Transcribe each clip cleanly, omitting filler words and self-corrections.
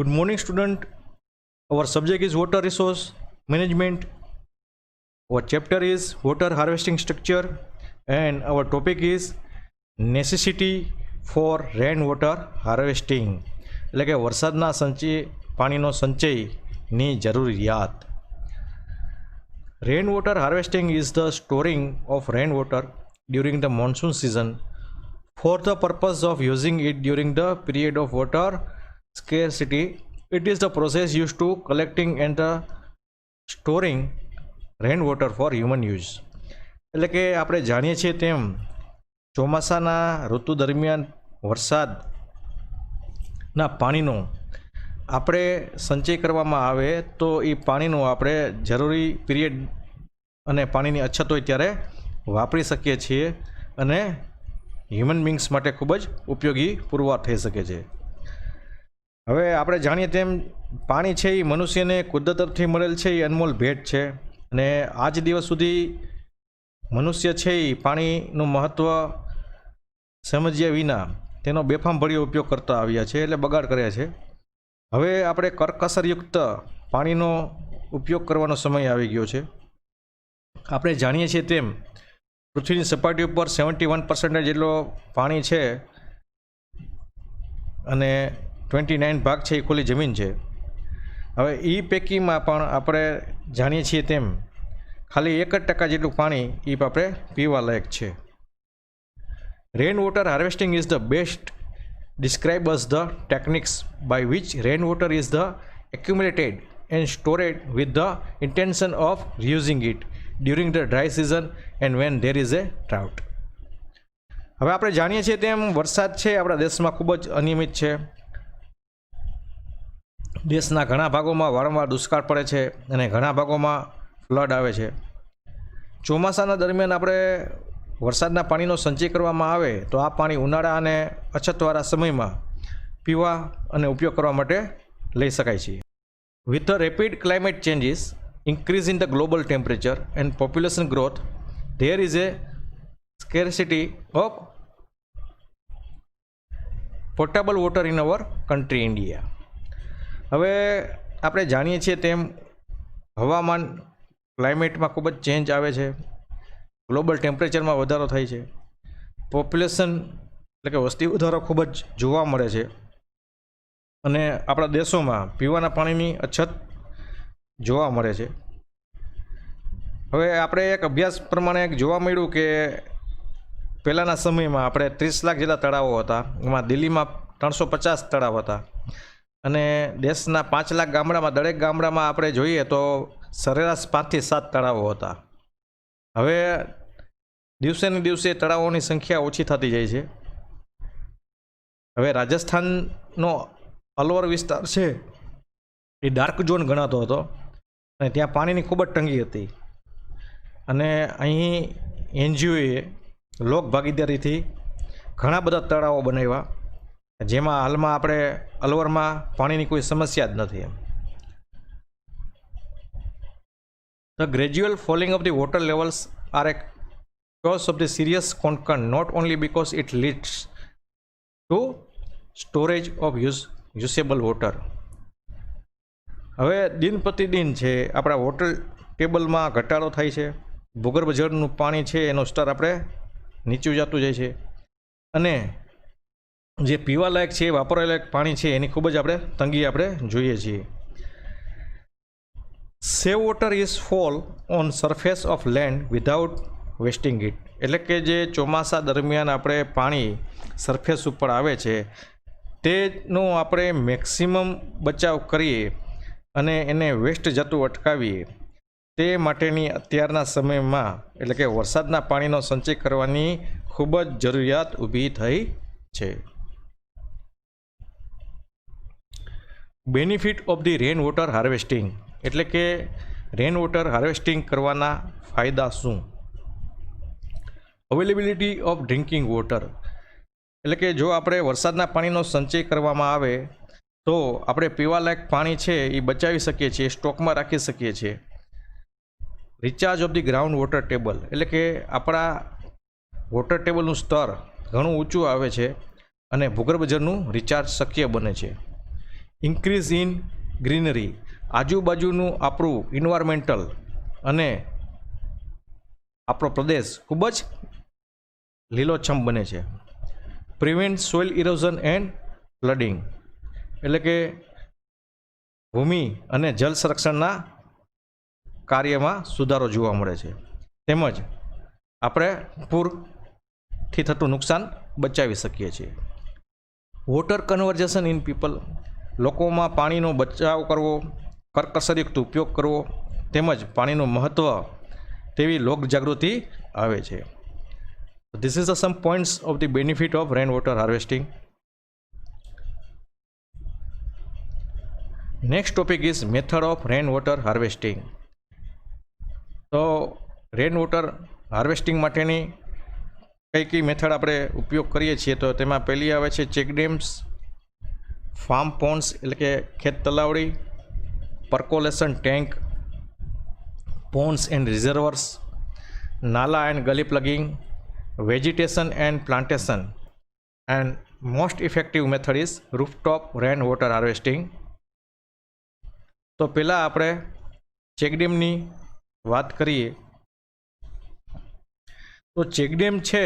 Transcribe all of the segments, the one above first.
Good morning, student. Our subject is water resource management. Our chapter is water harvesting structure, and our topic is necessity for rainwater harvesting. એટલે કે વરસાદના પાણીનો સંચયની જરૂરિયાત. Rainwater harvesting is the storing of rainwater during the monsoon season for the purpose of using it during the period of water scarcity. It is the process used to collecting and the storing rainwater for human use. એટલે કે આપણે જાણીએ છીએ તેમ ચોમાસાના ઋતુ દરમિયાન વરસાદના પાણીનો આપણે સંચય કરવામાં આવે તો એ પાણીનો આપણે જરૂરી પીરિયડ અને પાણીની અછત હોય ત્યારે વાપરી શકીએ છીએ અને હ્યુમન બીંગ્સ માટે ખૂબ જ ઉપયોગી પુરવાર થઈ શકે છે. હવે આપણે જાણીએ તેમ પાણી છે એ મનુષ્યને કુદરત તરફથી મળેલ છે, એ અનમોલ ભેટ છે અને આજ દિવસ સુધી મનુષ્ય છે એ પાણીનું મહત્ત્વ સમજ્યા વિના તેનો બેફામભર્યો ઉપયોગ કરતા આવ્યા છે, એટલે બગાડ કર્યા છે. હવે આપણે કરકસરયુક્ત પાણીનો ઉપયોગ કરવાનો સમય આવી ગયો છે. આપણે જાણીએ છીએ તેમ પૃથ્વીની સપાટી ઉપર 71% જેટલો પાણી છે અને 29 ભાગ છે એ ખુલ્લી જમીન છે. હવે એ પૈકીમાં પણ આપણે જાણીએ છીએ તેમ ખાલી 1% જેટલું પાણી એ આપણે પીવા લાયક છે. રેન water harvesting is the best describe as the techniques by which rainwater is the accumulated and stored with the intention of reusing it during the dry season and when there is a drought. હવે આપણે જાણીએ છીએ તેમ વરસાદ છે આપણા દેશમાં ખૂબ જ અનિયમિત છે. દેશના ઘણા ભાગોમાં વારંવાર દુષ્કાળ પડે છે અને ઘણા ભાગોમાં ફ્લડ આવે છે. ચોમાસાના દરમિયાન આપણે વરસાદના પાણીનો સંચય કરવામાં આવે તો આ પાણી ઉનાળા અને અછતવાળા સમયમાં પીવા અને ઉપયોગ કરવા માટે લઈ શકાય છે. With the rapid climate changes, increase in the global temperature and population growth, there is a scarcity of potable water in our country India. હવે આપણે જાણીએ છીએ તેમ હવામાન ક્લાઇમેટમાં ખૂબ જ ચેન્જ આવે છે, ગ્લોબલ ટેમ્પરેચરમાં વધારો થાય છે, પોપ્યુલેશન એટલે કે વસ્તી વધારો ખૂબ જ જોવા મળે છે અને આપણા દેશોમાં પીવાના પાણીની અછત જોવા મળે છે. હવે આપણે એક અભ્યાસ પ્રમાણે જોવા મળ્યું કે પહેલાંના સમયમાં આપણે 30 લાખ જેટલા તળાવો હતા, એમાં દિલ્હીમાં 350 તળાવ હતા અને દેશના 5 લાખ ગામડામાં દરેક ગામડામાં આપણે જોઈએ તો સરેરાશ 5 થી 7 તળાવો હતા. હવે દિવસે ને દિવસે તળાવોની સંખ્યા ઓછી થતી જાય છે. હવે રાજસ્થાનનો અલવર વિસ્તાર છે એ ડાર્ક ઝોન ગણાતો હતો અને ત્યાં પાણીની ખૂબ જ તંગી હતી અને અહીં એનજીઓએ લોક ભાગીદારીથી ઘણા બધા તળાવો બનાવ્યા, જેમાં હાલમાં આપણે અલવરમાં પાણીની કોઈ સમસ્યા જ નથી. The gradual falling of the water levels are a cause of the serious concern, not only because it leads to storage of usable water. હવે દિન પ્રતિદિન છે આપણા વોટર ટેબલમાં ઘટાડો થાય છે, ભૂગર્ભ જળનું પાણી છે એનું સ્તર આપણે નીચું જતું જાય છે અને જે પીવા લાયક છે, વાપરવા લાયક પાણી છે એની ખૂબ જ આપણે તંગી આપણે જોઈએ છીએ. Save water is fall on surface of land without wasting it. એટલે કે જે ચોમાસા દરમિયાન આપણે પાણી સરફેસ ઉપર આવે છે તેનો આપણે મેક્સિમમ બચાવ કરીએ અને એને વેસ્ટ જતું અટકાવીએ તે માટેની અત્યારના સમયમાં એટલે કે વરસાદના પાણીનો સંચય કરવાની ખૂબ જ જરૂરિયાત ઊભી થઈ છે. Benefit of the rain water harvesting એટલે કે રેન વોટર હાર્વેસ્ટિંગ કરવાના ફાયદા શું? અવેલેબિલિટી ઓફ ડ્રિંકિંગ વોટર એટલે કે જો આપણે વરસાદના પાણીનો સંચય કરવામાં આવે તો આપણે પીવાલાયક પાણી છે એ બચાવી શકીએ છીએ, સ્ટોકમાં રાખી શકીએ છીએ. Recharge of the ground water table એટલે કે આપણા વોટર ટેબલનું સ્તર ઘણું ઊંચું આવે છે અને ભૂગર્ભ જળનું રિચાર્જ શક્ય બને છે. ઇન્ક્રીઝ ઇન ગ્રીનરી, આજુબાજુનું આપણું ઇન્વાયરમેન્ટલ અને આપણો પ્રદેશ ખૂબ જ લીલોછમ બને છે. Prevent soil erosion and flooding, એટલે કે ભૂમિ અને જળ સંરક્ષણના કાર્યમાં સુધારો જોવા મળે છે. તેમજ આપણે પૂરથી થતું નુકસાન બચાવી શકીએ છીએ. વોટર કન્વર્ઝેશન ઇન પીપલ, લોકોમાં પાણીનો બચાવ કરવો, કરકસરયુક્ત ઉપયોગ કરવો તેમજ પાણીનું મહત્ત્વ તેવી લોકજાગૃતિ આવે છે. This is the some points of the benefit of rain water harvesting. Next topic is method of rain water harvesting. તો રેન વોટર હાર્વેસ્ટિંગ માટેની કઈ મેથડ આપણે ઉપયોગ કરીએ છીએ, તો તેમાં પહેલી આવે છે ચેક ડેમ્સ, ફાર્મ પોન્ડ્સ એટલે કે ખેત તલાવડી, percolation tank, ponds and reservoirs, nala and gully plugging, vegetation and plantation, and most effective method is rooftop rain water harvesting. તો પહેલાં આપણે ચેકડેમની વાત કરીએ તો ચેકડેમ છે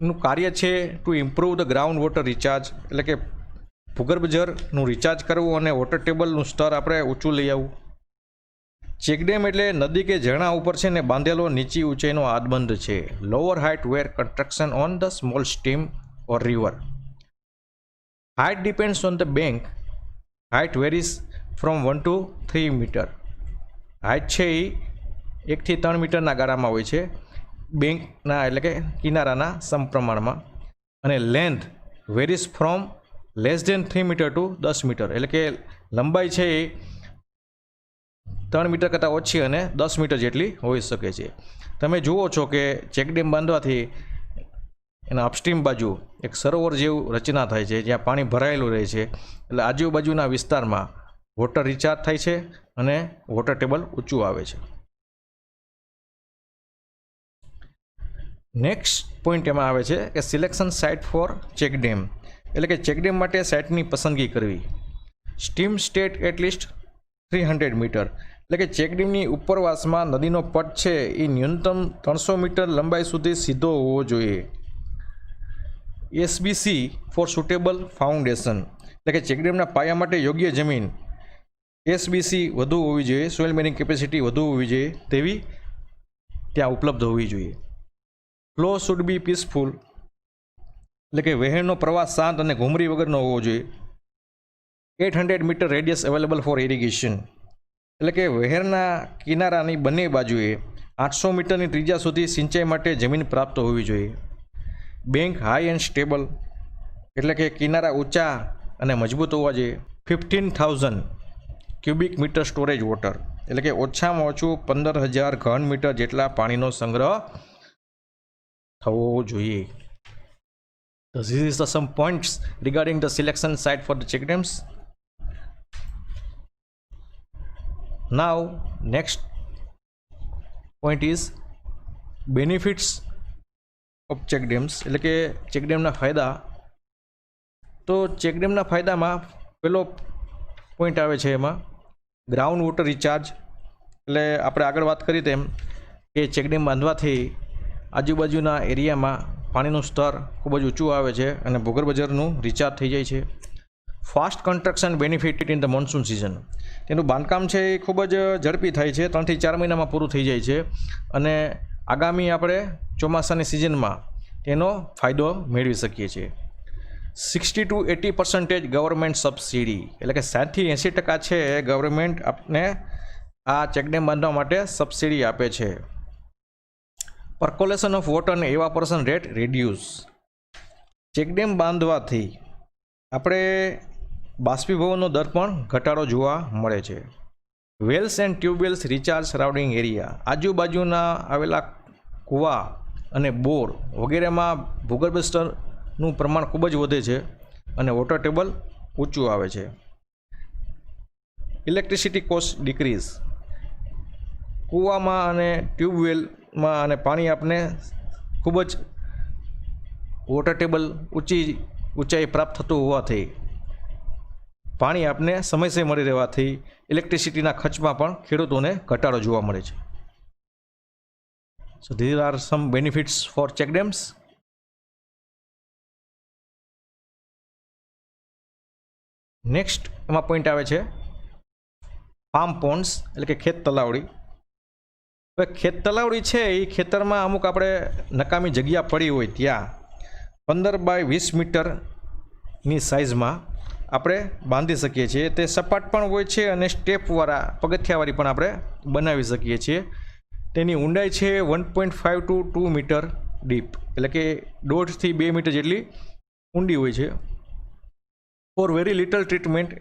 નું કાર્ય છે two improve the ground water recharge, એટલે કે ભૂગર્ભ જળનું રિચાર્જ કરવું અને વોટર ટેબલનું સ્તર આપણે ઊંચું લઈ આવવું. ચેકડેમ એટલે નદી કે ઝરણા ઉપર છે ને બાંધેલો નીચી ઊંચાઈનો હાથબંધ છે. Lower height weir construction on the small stream or river. Height depends on the bank. Height varies from 1 to 3 metre. Height છે એ 1 થી 3 મીટરના ગાળામાં હોય છે બેંકના એટલે કે કિનારાના સમપ્રમાણમાં. અને length varies from less than 3 metre to 10 metre, એટલે કે લંબાઈ છે એ 3 મીટર કરતાં ઓછી અને 10 મીટર જેટલી હોઈ શકે છે. તમે જુઓ છો કે ચેકડેમ બાંધવાથી એના અપસ્ટ્રીમ બાજુ એક સરોવર જેવું રચના થાય છે જ્યાં પાણી ભરાયેલું રહે છે, એટલે આજુબાજુના વિસ્તારમાં વોટર રિચાર્જ થાય છે અને વોટર ટેબલ ઊંચું આવે છે. નેક્સ્ટ પોઈન્ટ એમાં આવે છે કે સિલેક્શન સાઇટ ફોર ચેકડેમ, એટલે કે ચેકડેમ માટે સાઇટની પસંદગી કરવી. સ્ટીમ સ્ટેટ એટલીસ્ટ 300 મીટર, એટલે કે ચેકડેમની ઉપરવાસમાં નદીનો પટ છે એ ન્યૂનતમ 300 મીટર લંબાઈ સુધી સીધો હોવો જોઈએ. એસબીસી ફોર સુટેબલ ફાઉન્ડેશન, એટલે કે ચેકડેમના પાયા માટે યોગ્ય જમીન એસબીસી વધુ હોવી જોઈએ, સોઇલ બેરિંગ કેપેસિટી વધુ હોવી જોઈએ તેવી ત્યાં ઉપલબ્ધ હોવી જોઈએ. ફ્લો શુડ બી પીસફુલ, એટલે કે વહેણનો પ્રવાહ શાંત અને ઘૂમરી વગરનો હોવો જોઈએ. 800 metre radius available for irrigation, એટલે કે વહેરના કિનારાની બંને બાજુએ 800 મીટરની ત્રિજ્યા સુધી સિંચાઈ માટે જમીન પ્રાપ્ત હોવી જોઈએ. બેંક હાઈ એન્ડ સ્ટેબલ, એટલે કે કિનારા ઊંચા અને મજબૂત હોવા જોઈએ. 15,000 ક્યુબિક મીટર સ્ટોરેજ વોટર, એટલે કે ઓછામાં ઓછું 15,000 ઘન મીટર જેટલા પાણીનો સંગ્રહ થવો જોઈએ. So this is the some points regarding the selection site for the check dams. Now next point is benefits of check dams, એટલે કે ચેક ડેમના ફાયદા. તો ચેક ડેમના ફાયદામાં પેલો પોઈન્ટ આવે છે એમાં ગ્રાઉન્ડ વોટર રિચાર્જ, એટલે આપણે આગળ વાત કરી તેમ કે ચેક ડેમ બાંધવાથી આજુબાજુના એરિયામાં પાણીનું સ્તર ખૂબ જ ઊંચું આવે છે અને ભૂગર્ભ જળનું રિચાર્જ થઈ જાય છે. Fast construction benefit in the monsoon season, તેનું બાંધકામ છે એ ખૂબ જ ઝડપી થાય છે, 3 થી 4 મહિનામાં પૂરું થઈ જાય છે અને આગામી આપણે ચોમાસાની સિઝનમાં તેનો ફાયદો મેળવી શકીએ છીએ. 60 to 80% ગવર્મેન્ટ સબસિડી, એટલે કે 60 થી 80% છે ગવર્મેન્ટ આપને આ ચેકડેમ બાંધવા માટે સબસિડી આપે છે. પર્કોલેશન ઓફ વોટર અને એવાપોરેશન રેટ રેડ્યુસ, ચેકડેમ બાંધવાથી આપણે બાષ્પીભવનનો દર પણ ઘટાડો જોવા મળે છે. Wells and tubewells recharge surrounding area, આજુબાજુના આવેલા કૂવા અને બોર વગેરેમાં ભૂગર્ભ સ્તરનું પ્રમાણ ખૂબ જ વધે છે અને વોટર ટેબલ ઊંચું આવે છે. ઇલેક્ટ્રિસિટી કોસ્ટ ડિક્રીઝ, કૂવામાં અને ટ્યુબવેલમાં અને પાણી આપને ખૂબ જ વોટર ટેબલ ઊંચાઈ પ્રાપ્ત થતું હોવાથી પાણી આપને સમયસર મળી રહેવાથી ઇલેક્ટ્રિસિટીના ખર્ચમાં પણ ખેડૂતોને ઘટાડો જોવા મળે છે. So these are some benefits for check dams. Next એમાં પોઈન્ટ આવે છે ફાર્મ પોન્ડ્સ એટલે કે ખેત તલાવડી. હવે ખેત તલાવડી છે એ ખેતરમાં અમુક આપણે નકામી જગ્યા પડી હોય ત્યાં 15 બાય 20 મીટરની સાઇઝમાં આપણે બાંધી શકીએ છીએ. તે સપાટ પણ હોય છે અને સ્ટેપવાળા પગથિયાવાળી પણ આપણે બનાવી શકીએ છીએ. તેની ઊંડાઈ છે 1.5 to 2 મીટર ડીપ, એટલે કે 1.5 થી 2 મીટર જેટલી ઊંડી હોય છે. ફોર વેરી લિટલ ટ્રીટમેન્ટ,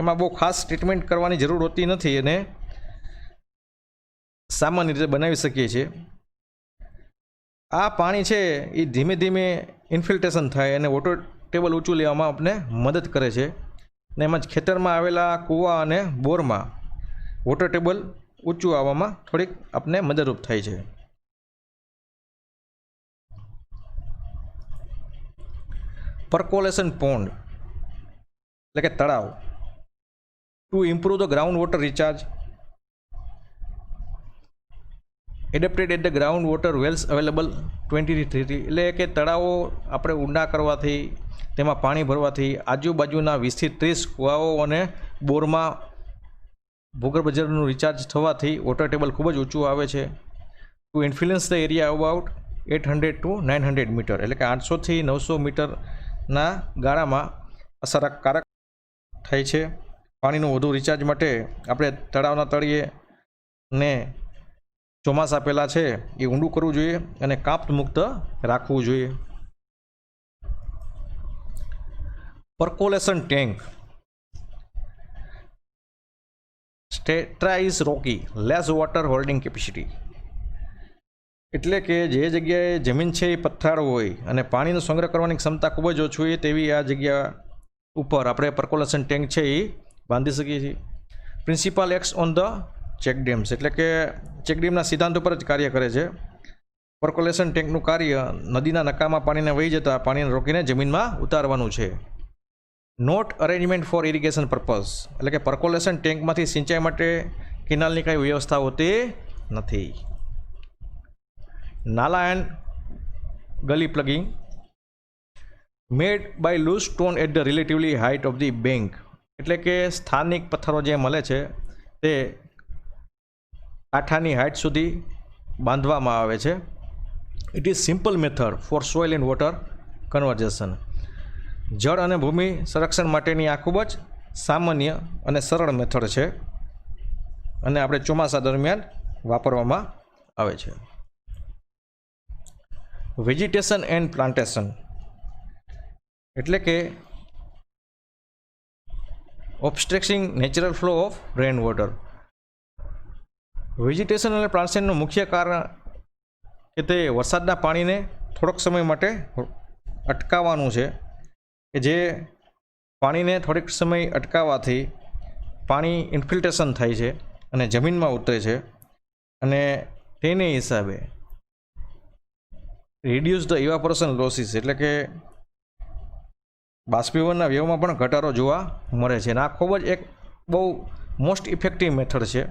એમાં બહુ ખાસ ટ્રીટમેન્ટ કરવાની જરૂર હોતી નથી અને સામાન્ય રીતે બનાવી શકીએ છીએ. આ પાણી છે એ ધીમે ધીમે ઇન્ફિલ્ટ્રેશન થાય અને વોટર ટેબલ ઊંચું લેવામાં આપણને મદદ કરે છે. ને એમાં જ ખેતરમાં આવેલા કૂવા અને બોરમાં વોટર ટેબલ ઊંચું આવવામાં થોડીક આપણને મદદરૂપ થાય છે. પરકોલેશન પોન્ડ એટલે કે તળાવ. To improve the ground water recharge adapted at the ground water wells available 20-30, એટલે કે તળાવો આપણે ઊંડા કરવાથી તેમાં પાણી ભરવાથી આજુબાજુના 20 થી 30 કૂવાઓ અને બોરમાં ભૂગર્ભ જળનું રિચાર્જ થવાથી વોટર ટેબલ ખૂબ જ ઊંચું આવે છે. To influence the area about 800 to 900 metre, એટલે કે 800 થી 900 મીટરના ગાળામાં અસરકારક થાય છે. પાણીનું વધુ રિચાર્જ માટે આપણે તળાવના તળિયે ને ચોમાસા પહેલાં છે એ ઊંડું કરવું જોઈએ અને કાપ મુક્ત રાખવું જોઈએ. Percolation tank. Strata is rocky, less water holding capacity, એટલે કે જે જગ્યાએ જમીન છે એ પથ્થારો હોય અને પાણીનો સંગ્રહ કરવાની ક્ષમતા ખૂબ જ ઓછી હોય તેવી આ જગ્યા ઉપર આપણે પરકોલેશન ટેન્ક છે એ બાંધી શકીએ છીએ. Principal acts on the check dams, એટલે કે ચેક ડેમના સિદ્ધાંત ઉપર જ કાર્ય કરે છે. પરકોલેશન ટેન્કનું કાર્ય નદીના નકામા પાણીને વહી જતા પાણીને રોકીને જમીનમાં ઉતારવાનું છે. Note arrangement for irrigation purpose, એટલે કે પરકોલેશન ટેન્કમાંથી સિંચાઈ માટે કેનાલની કંઈ વ્યવસ્થા હોતી નથી. Nala and gully plugging made by loose stone at the relatively height of the bank, એટલે કે સ્થાનિક પથ્થરો જે મળે છે તે કાંઠાની હાઇટ સુધી બાંધવામાં આવે છે. It is simple method for soil and water conversation, જળ અને ભૂમિ સંરક્ષણ માટેની આ ખૂબ જ સામાન્ય અને સરળ મેથડ છે અને આપણે ચોમાસા દરમિયાન વાપરવામાં આવે છે. વેજીટેશન એન્ડ પ્લાન્ટેશન, એટલે કે obstructing natural flow of rain water. Vegetation અને પ્લાન્ટેશનનું મુખ્ય કારણ કે તે વરસાદના પાણીને થોડોક સમય માટે અટકાવવાનું છે, કે જે પાણીને થોડીક સમય અટકાવવાથી પાણી ઇન્ફિલ્ટ્રેશન થાય છે અને જમીનમાં ઉતરે છે અને તેને હિસાબે રિડ્યુસ ધ ઇવાપોરેશન લોસીસ, એટલે કે બાષ્પીભવનના વ્યયમાં પણ ઘટાડો જોવા મળે છે. અને આ ખૂબ જ એક બહુ મોસ્ટ ઇફેક્ટિવ મેથડ છે.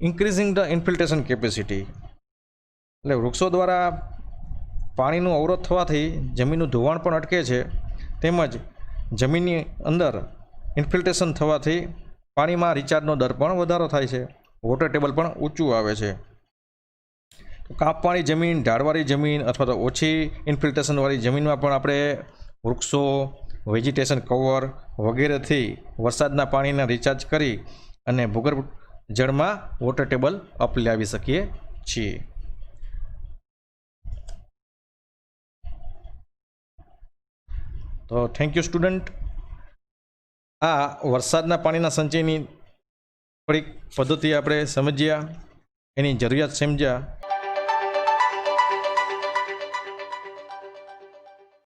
ઇન્ક્રીઝિંગ ધ ઇન્ફિલ્ટ્રેશન કેપેસિટી, એટલે વૃક્ષો દ્વારા પાણીનું અવરોધ થવાથી જમીનનું ધોવાણ પણ અટકે છે, તેમજ જમીનની અંદર ઇન્ફિલ્ટ્રેશન થવાથી પાણીમાં રિચાર્જનો દર પણ વધારો થાય છે, વોટર ટેબલ પણ ઊંચું આવે છે. કાપવાળી જમીન, ઢાળવાળી જમીન અથવા તો ઓછી ઇન્ફિલ્ટ્રેશનવાળી જમીનમાં પણ આપણે વૃક્ષો, વેજીટેશન કવર વગેરેથી વરસાદના પાણીને રિચાર્જ કરી અને ભૂગર્ભ જળમાં વોટર ટેબલ અપ લાવી શકીએ છીએ. તો થેન્ક યુ સ્ટુડન્ટ. આ વરસાદના પાણીના સંચયની થોડીક પદ્ધતિ આપણે સમજ્યા, એની જરૂરિયાત સમજ્યા